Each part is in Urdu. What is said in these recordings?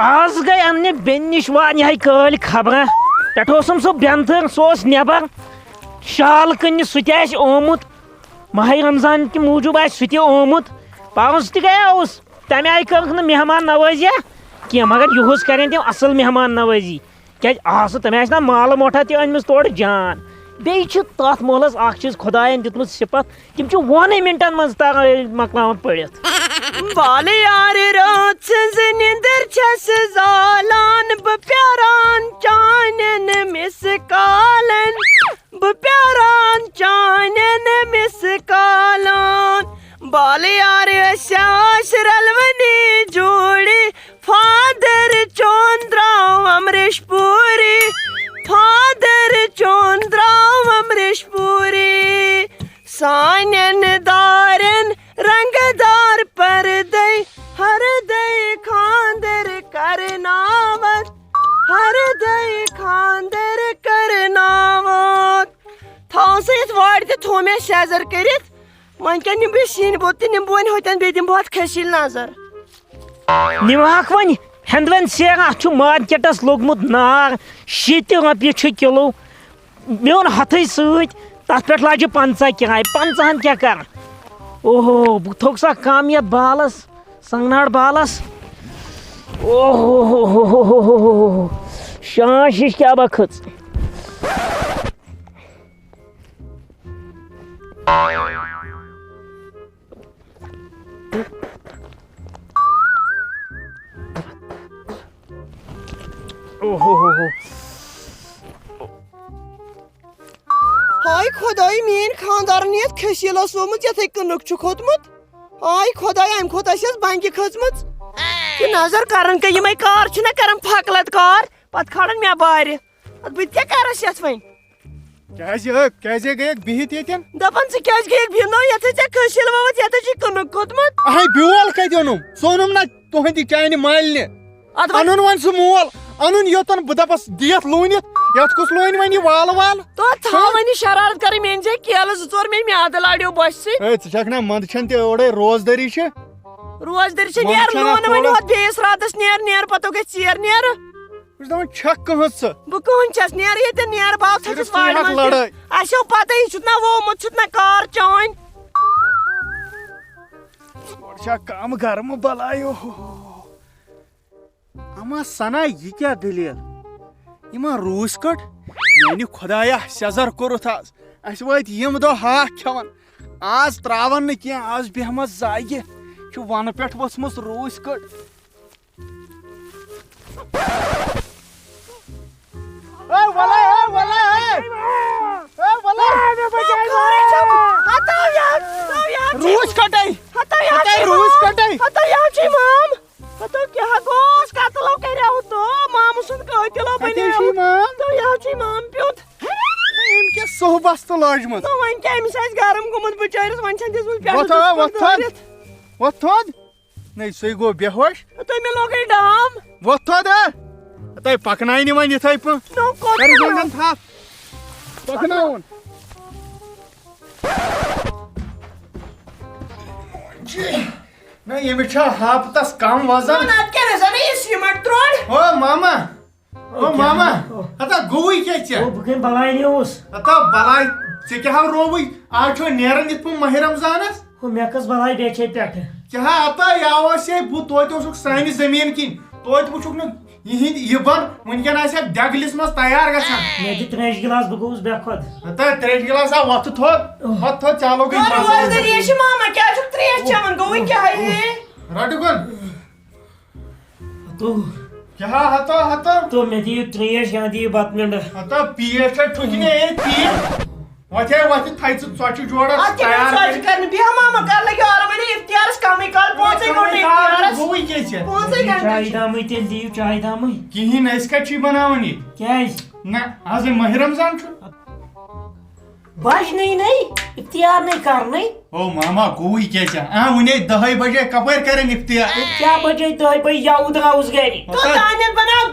آز گئی امنہِ بیٚنہِ نِش واریاہ کٲلۍ خبرا پٮ۪ٹھٕ اوسُم سُہ بٮ۪نتھٕر سُہ اوس نٮ۪بر شال کٕننہِ سُہ تہِ آسہِ آمُت ماہِ رمضان کہِ موٗجوٗب آسہِ سُہ تہِ آمُت پانس تہِ گٔیوس تمہِ آیہِ کٔرٕکھ نہٕ مہمان نوٲزیہ کینٛہہ مگر یِہُس کرن تِم اصل مہمان نوٲزی کیازِ آسہٕ تٔمۍ آسہِ نا مالہٕ مۄٹھا تہِ أنمٕژ تورٕ جان بیٚیہِ چھِ تتھ مٲلس اکھ چیٖز خۄداین دیُتمُت صفت تِم چھِ 1 مِنٹن منٛز تران مۄکلاوان پٔرِتھ بالہٕ یارِ رات سٕنٛز نِندٕر چھَس زالان بہٕ پیاران چانٮ۪ن مِسکالن بہٕ پیاران چانٮ۪ن مِسکالن بالہٕ یارِ أسۍ رلوٕنی جوڑی فادر چون درٛاو امریش پوٗری فادر چون درٛاو امریش پوٗری سانٮ۪ن دارٮ۪ن رنٛگہٕ دار پردے ہردے خاندر کرناوت ہردے خاندر کرناوت تھاو سا یتھ وارِ تہِ تھوٚو مےٚ سیزر کٔرِتھ وۄنۍ کیٛاہ نِمہٕ بہٕ سِنۍ بوٚد تہٕ نِمہٕ بہٕ وۄنۍ ہوٚتٮ۪ن بیٚیہِ دِمہٕ بہٕ اتھ کھٔسیٖل نظر نِمہاکھ وۄنۍ ہٮ۪نٛدوٮ۪نٛد سیرِ اتھ چھُ مارکیٹس لوٚگمُت نار 70 رۄپیہِ چھُ کِلوٗ مےٚ اوٚن ہتھٕے سۭتۍ تتھ پٮ۪ٹھ لاجہِ 50 کِراے 50ہن کیٛاہ کرٕ اوہو بہٕ تھوٚک سا کم یتھ بالس سنگناڑ بالس اوہو شانش ہِش کیٛاہ با کھٔژ ہاے خۄداے میٲنۍ خاندارن یتھ کھٔسیٖل اوس ووٚمُت یتھے کٕنُک چھُ کھوٚتمُت ہاے خۄداے امہِ کھۄتہٕ آسٮ۪س بنٛگہِ کھٔژمٕژ تہِ نظر کران کیٛاہ یِمے کار چھِنہ کران پھکلت کار پتہٕ کھالان مےٚ بارِ ادٕ بہٕ تہِ کیٛاہ کرس یتھ وۄنۍ کیازے گٔیکھ بِہِتھ ییٚتٮ۪ن دپان ژٕ کیٛازِ گٔیکھ بِہِتھ نو یتھے ژےٚ کھٔسیٖل ووٚمُت یتھے چھُے کٕنُک کھوٚتمُت اہے بیول کتہِ اوٚنُم سُہ اوٚنُم نا تُہنٛدِ چانہِ مالنہِ انُن وۄنۍ سُہ مول انُن یوٚتن بہٕ دپس دِیتھ لوٗنِتھ یتھ کُس لونہِ وۄنۍ یہِ والہٕ والہٕ تو تھاو وۄنۍ یہِ شرارت کرٕنۍ مےٚ أنۍ زِ کیلہٕ 2-4 مےٚ میادٕ لاڈیو بۄچھِ سۭتۍ ہے ژٕ چھکھ نا منٛدچھان تہِ اورے روزدٔری چھِ روزدٔری چھِ نیر لونہٕ وۄنۍ ہۄتھ بیٚیِس راتس نیر پتہٕ گژھِ ژیر نیرٕ بہٕ چھُس دپان چھکھ کٕہٕنٛز ژٕ بہٕ کٕہٕنۍ چھس نیرٕ ییٚتٮ۪ن نیرٕ بہٕ آو تھٔچِس وارِ منٛز اسیو پتہ یہِ چھُتھ نا وومُت چھُتھ نا کار چٲنۍ چھا کم گرمہٕ بلایو اما سنا یہِ کیٛاہ دٔلیٖل یہِ ما روٗس کٔٹ میانہِ خۄدایا سیزر کوٚرُتھ آز اسہِ وٲتۍ یِم دۄہ ہاکھ کھٮ۪وان آز تراون نہٕ کینٛہہ آز بیہمس زاگہِ چھُ ونہٕ پٮ۪ٹھ ؤژھمٕژ روٗس کٔٹ روٗس کٹے روٗس کٹے ہتو کیٛاہ گوٚژھ قتلو کریو تو مامہٕ سُنٛد قٲتلو بنیو تو یہِ چھُے مام پیوٚت أمۍ کیٛاہ صحبس تہٕ لٲجمٕژ وۄنۍ کیٛاہ أمِس آسہِ گرم گوٚمُت بِچٲرِس وۄنۍ چھَنہٕ دِژمٕژ وۄتھ تھوٚد نَے سُے گوٚو بے ہوش تُہۍ مےٚ لوگے ڈام وۄتھ تھوٚد تۄہہِ پکناونہِ وۄنۍ یِتھے پٲٹھۍ تھپھ پکناوُن نہ ییٚمِس چھا ہاپتس کم وزن او ماما ہتا گوٚوٕے کیٛاہ ژےٚ بہٕ کٔمۍ بلاے نیوٗس ہتا بلاے ژےٚ کیٛاہ رووٕے آز چھُ نیران یِتھ پٲٹھۍ ماہِ رمضانس مےٚ کٔژ بلاے بیٚیہِ چھے پٮ۪ٹھٕ کیٛاہ ہتا یاوس ہے بہٕ توتہِ اوسُکھ سانہِ زٔمیٖن کِنۍ توتہِ وٕچھُکھ نہٕ یِہِنٛدۍ یہِ بن وٕنکٮ۪ن آسہِ ہا دٮ۪گلِس منٛز تیار گژھان مےٚ دِ 3 گِلاس بہٕ گوٚوُس بے خۄد ہتا 3 گِلاس آ وۄتھٕ تھوٚد ژالو گٔے رٹ گۄن کیٛاہ ہتا تو مےٚ دِیِو ترٛیش یا دِیِو بتہٕ مِنٛڈٕ ہتا پیٖٹ چھا ٹھُکہِ پیٖٹ وۄتھے وۄتھِ تھایہِ ژٕ ژۄچہِ جوڑس تیار گوٚوٕے کیٛاہ ژےٚ چایہِ دامٕے تیٚلہِ دِیِو چایہِ دامٕے کِہیٖنۍ أسۍ کتہِ چھُے بناوان یہِ کیٛازِ نہ آز ہے ماہِ رمضان چھُ بچنٕے نَے اِفتِیار نَے کرنٕے او ماما گوٚوٕے کیٛاہ ژےٚ وُنے 10 بجے کپٲرۍ کرن اِفتِیار کیٛاہ بجے 10 بجے یوٕ درٛاوُس گرِ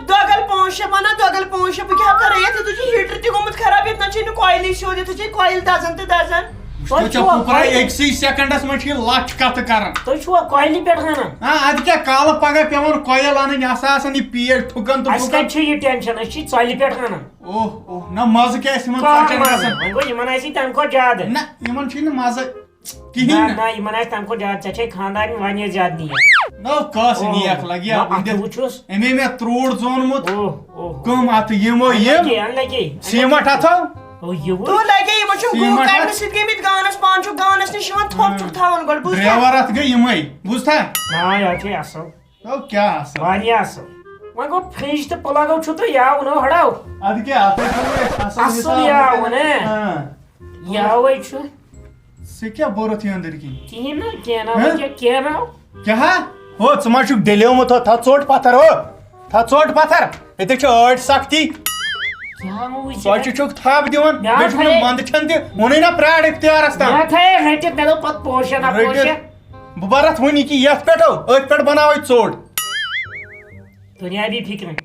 دۄگل 5-6 بہٕ کیٛاہ کرٕ یتھ چھُ ہیٖٹر تہِ گوٚمُت خراب یتھ نہ چھُے نہٕ کویلٕے سیوٚد یتھ چھے کویل دزان تہٕ دزان أکسٕے سیکنڈس منٛز چھِ یہِ لچھ کتھٕ کران تُہۍ چھُوا کۄلہِ پٮ۪ٹھ ونان اَدٕ کیٛاہ کالہٕ پگہہ پیٚوان کۄیل اَنٕنۍ ہسا آسان یہِ پیٹ ٹھُکان تہٕ اَسہِ کتہِ چھُ یہِ ٹینشن أسۍ چھِ ژۄلہِ پٮ۪ٹھ ونان اوہ اوہ نہ مزٕ کیٛاہ آسہِ یِمن ژۄچن گژھان وۄنۍ گوٚو یِمن آسی تمہِ کھۄتہٕ زیادٕ نہ یِمن چھُے نہٕ مزٕ کِہیٖنۍ نہ نہٕ نہ یِمن آسہِ تمہِ کھۄتہٕ زیادٕ ژےٚ چھے خاندارنہِ واریاہ زیادٕ نیت نو کٲس نیک لگہِ اَتھٕ وٕچھُس أمۍ مےٚ تروٗڑ ژونمُت اوہ کٕم اَتھٕ یِمو یِم لگے سیٖمٹ اَتھو تو لگے یِمن چھُ گُہہ کڑنہٕ سۭتۍ گٔمٕتۍ گانس پانہٕ چھُ گانس نِش یِوان تھوٚپ چھُکھ تھاوان گۄڈٕ بوٗزتھا ڈرایور اَتھ گٔے یِمے بوٗزتھا نا یہِ چھے اصل او کیٛاہ اصل واریاہ اصل وۄنۍ گوٚو فرج تہٕ پٕلگو چھُ تہٕ یاوٕ ہڑاو اَدٕ کیٛاہ اَتھے اصل یاوٕ نا یاوے چھُ ژٕ کیٛاہ بوٚرُتھ یہِ أنٛدٕرۍ کِنۍ کِہیٖنۍ نہٕ کینٛہہ ناو کیٛاہ ہو ژٕ ما چھُکھ ڈلیومُت ہو تھاو ژوٚٹ پتھر ہو تھاو ژوٚٹ پتھر ییٚتہِ چھِ ٲڑۍ سختی ژۄچہِ چھُکھ تھپھ دِوان بیٚیہِ چھُکھ نہٕ منٛدٕ چھَن تہِ ووٚنُے نا پرٛار اختیارس تام رٔٹِتھ مےٚ دوٚپ پتہٕ پوشن بہٕ برتھ وُنہِ کہِ یتھ پٮ۪ٹھ أتھۍ پٮ۪ٹھ بناوے ژوٚٹ دُنیابی فِکرِ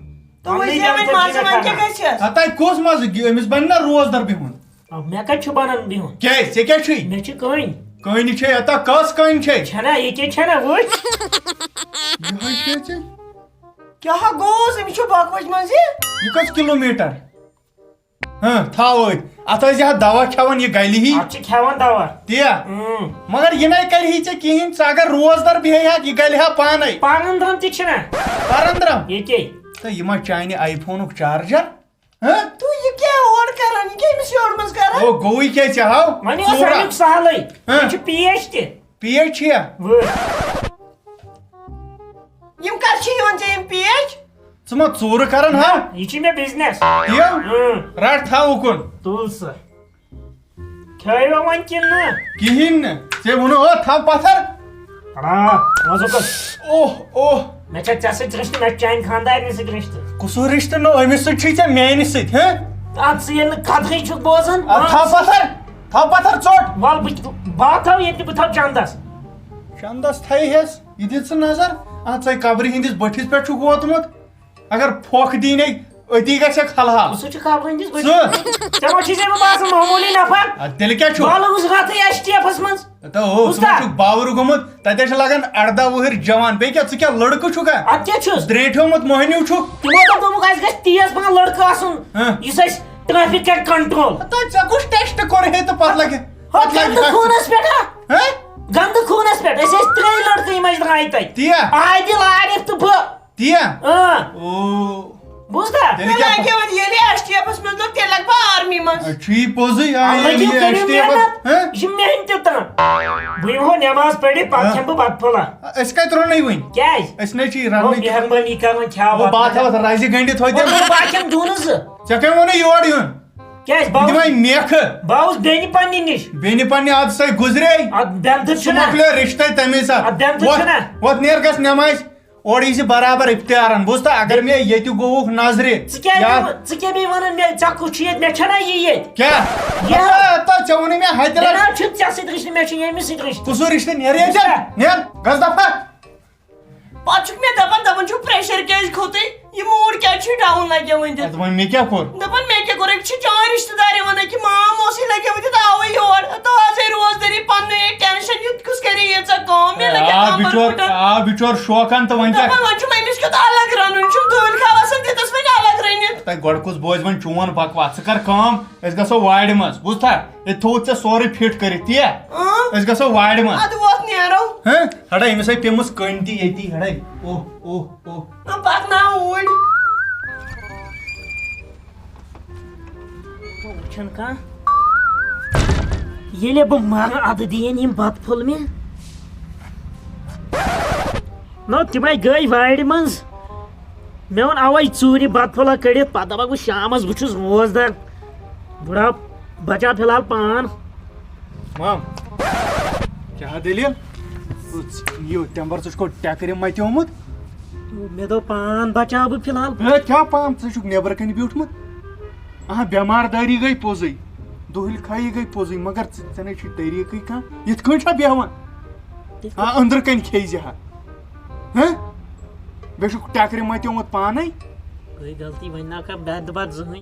تتہِ کُس مزٕ أمِس بنہِ نا روزدر بِہُن مےٚ کتہِ چھُ بنان بِہُن کیٛازِ ژےٚ کیٛاہ چھُے مےٚ چھِ کٔنۍ کٔنۍ چھے اتا کۄس کٔنۍ چھے چھنا ییٚکے چھنا وٕچھ یِہوے چھے ژےٚ کیٛاہ گوٚوُس أمِس چھُ بۄکوَچ منٛز یہِ کٔژ کِلوٗمیٖٹر تھاو أتھۍ اتھ ٲسۍ زِ دوا کھٮ۪وان یہِ گلہِ ہی اتھ چھِ کھٮ۪وان دوا تی مگر یہِ نَے کرِہی ژےٚ کِہیٖنۍ ژٕ اگر روزدر بیٚہہِ ہا یہِ گلہِ ہا پانے پانٛدرم تہِ چھِنا پرندرم ییٚکے تہٕ یہِ ما چانہِ آی فونُک چارجر تو یہِ کیٛاہ اورٕ کران یہِ کیٛاہ أمِس یورٕ منٛز کران او گوٚوٕے کیٛاہ ژےٚ ہاو وۄنۍ اوس امیُک سہلٕے یہِ چھُ پیش تہِ پیچ چھِیا یِم کر چھِ یِوان ژےٚ یِم پیچ ژٕ ما ژوٗرٕ کران ہا یہِ چھُ مےٚ بِزنس رٹ تھاو اُکُن تُل سا کھیٚیوا وۄنۍ کِنہٕ نہٕ کِہیٖنۍ نہٕ ژےٚ ووٚنُو تھاو پتھر اوہ اوہ مےٚ چھا ژےٚ سۭتۍ رِشتہٕ مےٚ چھُ چانہِ خاندارنہِ سۭتۍ رِشتہٕ کُسُر رِشتہٕ نہٕ أمِس سۭتۍ چھُے ژےٚ میانہِ سۭتۍ اتھ ژٕ ییٚلہِ نہٕ کتھٕے چھُکھ بوزان تھاو پتھر ژوٚٹ ول بہٕ تھاو ییٚتہِ بہٕ تھاو چندس چندس تھایہس یہِ دِ ژٕ نظر اتھ ژَے قبرِ ہٕنٛدِس بٔٹھِس پٮ۪ٹھ چھُکھ ووتمُت اگر پھۄکھ دیٖنے أتی گژھکھ حلحال سُہ چھُ قبرِ ہٕنٛدِس ژےٚ ما چھُے بہٕ باسان معموٗلی نفر تیٚلہِ کیٛاہ چھُ ول اوس راتھٕے ایس ٹی ایفس منٛز ژٕ ما چھُکھ باوُر گوٚمُت تتہِ چھِ لگان 18 وُہٕرۍ جوان بیٚیہِ کیٛاہ ژٕ کیٛاہ لڑکہٕ چھُکھا اتھ کیٛاہ چھُس درٛیٹھیومُت موہنیوٗ چھُکھ تِمو دوٚپُکھ اَسہِ گژھِ تیز پہن لڑکہٕ آسُن یُس اَسہِ ٹریفِک کرِ کنٹرول ژےٚ کُس ٹیسٹ کوٚرہے تہٕ پتہٕ لگہِ گنٛدٕ خوٗنس پٮ۪ٹھ گنٛدٕ خوٗنس پٮ۪ٹھ أسۍ ٲسۍ 3 لڑکہٕ یِم اَسہِ درٛاے تتہِ عادِل عارف تہٕ بہٕ بوٗزتھا ییٚلہِ ایس ٹی ایفس منٛز لوٚگ تیٚلہِ لگ بہٕ آرمی منٛز چھُی پوٚزُے یہِ چھِ محنتہِ تام بہٕ یِمہو نٮ۪ماز پٔرِتھ پتہٕ کھٮ۪مہٕ بہٕ بتہٕ پھوٚلہ أسۍ کتہِ روٚنٕے وُنہِ کیٛازِ أسۍ نَے چھِ رننٕے مہربٲنی کران کھٮ۪وان بہٕ تھاوتھ رزِ گٔنڈِتھ ہوتہِ باقین دِیِو نہٕ زٕ ژےٚ کٔمۍ ووٚنُے یور یُن کیٛازِ بہٕ دِمے میکھٕ بہٕ آوُس بیٚنہِ پننہِ نِش بیٚنہِ پننہِ ادٕ سۭتۍ گُزرے اتھ بٮ۪نتھٕر سُہ چھُنا مۄکلیو رِشتے تمے ساتہٕ وۄتھ نیر گژھ نٮ۪مازِ اورٕ یی زِ برابر اختیارن بوٗزتھا اگر مےٚ ییٚتہِ گوٚوُکھ نظرِ ژٕ کیٛاہ بیٚیہِ ونان مےٚ ژےٚ کُس چھُ ییٚتہِ مےٚ چھنا یہِ ییٚتہِ کیٛاہ ژےٚ ووٚنُے مےٚ ہتہِ لٹہِ چھُ ژےٚ سۭتۍ رِشتہٕ مےٚ چھُ ییٚمِس سۭتۍ رِشتہٕ کُسُر رِشتہٕ نیر ییٚتہِ نیر گژھ دفا پتہٕ چھُکھ مےٚ دپان چھُ پریشر کیٛازِ کھوٚتُے یہِ موٗڈ کیٛازِ چھُ ڈاوُن لگیو وۄنۍ دِتھ وۄنۍ مےٚ کیٛاہ کوٚر دپان مےٚ کیٛاہ کوٚر أکۍ چھِ چٲنۍ رِشتہٕ دار یِوان أکہِ مام اوسُے لگیو دِتھ آوٕے یور تازَے روزدٔری پننُے ٹینشن یُتھ کُس کرے ییٖژاہ کٲم بِچور شوقن تہٕ وۄنۍ دپان وۄنۍ چھُم أمِس کیُتھ الگ رنُن چھُم دٲلۍ کھاو آسان دِتس وۄنۍ الگ رٔنِتھ تۄہہِ گۄڈٕ کُس بوزِ وۄنۍ چون بکواس ژٕ کر کٲم أسۍ گژھو وارِ منٛز بوٗزتھا ییٚتہِ تھوٚوُتھ ژےٚ سورُے فِٹ کٔرِتھ تی أسۍ گژھو وارِ منٛز ادٕ ووت نیرو ہڑا أمِس ہاے پیٚمٕژ کٔنۍ تہِ ییٚتی ہڑا اوہ اوہ اوہ پکناو اوٗرۍ چھُنہٕ کانٛہہ ییٚلہِ بہٕ مرٕ اَدٕ دِیِن یِم بتہٕ پھوٚل مےٚ نو تِمے گٔے وارِ منٛز مےٚ ووٚن اَوَے ژوٗرِ بتہٕ پھوٚلہ کٔڑِتھ پتہٕ دپکھ بہٕ شامس بہٕ چھُس روزدر بہٕ درٛاو بچاو فِلحال پان مام کیٛاہ دٔلیٖل یہِ ٹٮ۪مبر ژٕ چھُکھ ٹٮ۪کرِ متیومُت مےٚ دوٚپ پان بچاو بہٕ فِلحال کیٛاہ پان ژٕ چھُکھ نٮ۪برٕ کَنۍ بیوٗٹھمُت بٮ۪مار دٲری گٔے پوٚزُے دُہِل خٲیی گٔے پوٚزُے مگر ژےٚ نَے چھُے طریٖقٕے کانٛہہ یِتھ کٔنۍ چھا بیٚہوان أنٛدرٕ کَنۍ کھیٚیہِ زِ ہا بیٚیہِ چھُکھ ٹٮ۪کرِ متیومُت پانے گٔے غلطی وۄنۍ نہ کر بد زٕہٕنۍ